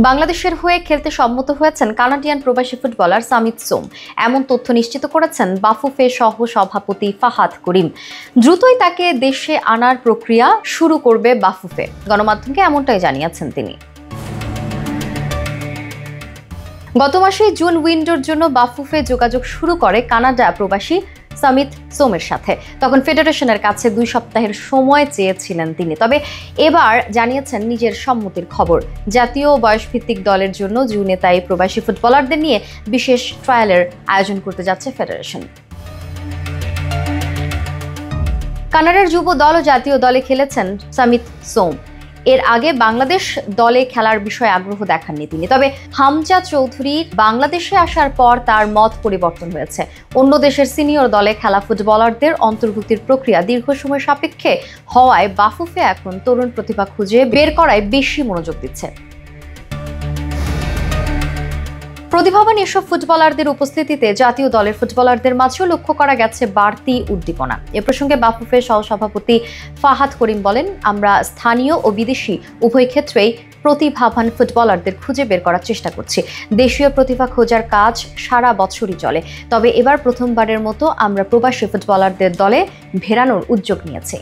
বাংলাদেশের হয়ে খেলতে সম্মত হয়েছেন কানাডিয়ান প্রবাসী ফুটবলার সামিত সোম। এমন তথ্য নিশ্চিত করেছেন বাফুফে সহ সভাপতি ফাহাদ করিম। দ্রুতই তাকে দেশে আনার প্রক্রিয়া শুরু করবে বাফুফে, গণমাধ্যমকে এমনটাই জানিয়েছেন তিনি। গত মাসে জুন উইন্ডোর জন্য বাফুফে যোগাযোগ শুরু করে কানাডা প্রবাসী সামিত সোমের সাথে। তখন ফেডারেশনের কাছে 2 সপ্তাহের সময় চেয়েছিলেন তিনি, তবে এবার জানিয়েছেন নিজের সম্মতির খবর। জাতীয় বয়সভিত্তিক দলের জন্য জুনে তাই প্রবাসী ফুটবলারদের নিয়ে বিশেষ ট্রায়ালের আয়োজন করতে যাচ্ছে ফেডারেশন। কানাডার যুব দল ও জাতীয় দলে খেলেছেন সামিত সোম। এর আগে বাংলাদেশ দলে খেলার বিষয়ে আগ্রহ দেখাননি তিনি, তবে হামজা চৌধুরী বাংলাদেশে আসার পর তার মত পরিবর্তন হয়েছে। অন্য দেশের সিনিয়র দলে খেলা ফুটবলারদের অন্তর্ভুক্তির প্রক্রিয়া দীর্ঘ সময় সাপেক্ষে হওয়ায় বাফুফে এখন তরুণ প্রতিভা খুঁজে বের করায় বেশি মনোযোগ দিচ্ছে। প্রতিভাবান এসব ফুটবলারদের উপস্থিতিতে জাতীয় দলের ফুটবলারদের মাঝেও লক্ষ্য করা গেছে বাড়তি উদ্দীপনা। এ প্রসঙ্গে বাফুফে সহসভাপতি ফাহাদ করিম বলেন, আমরা স্থানীয় ও বিদেশি উভয় ক্ষেত্রেই প্রতিভাবান ফুটবলারদের খুঁজে বের করার চেষ্টা করছি। দেশীয় প্রতিভা খোঁজার কাজ সারা বছরই চলে, তবে এবার প্রথমবারের মতো আমরা প্রবাসী ফুটবলারদের দলে ভেড়ানোর উদ্যোগ নিয়েছি।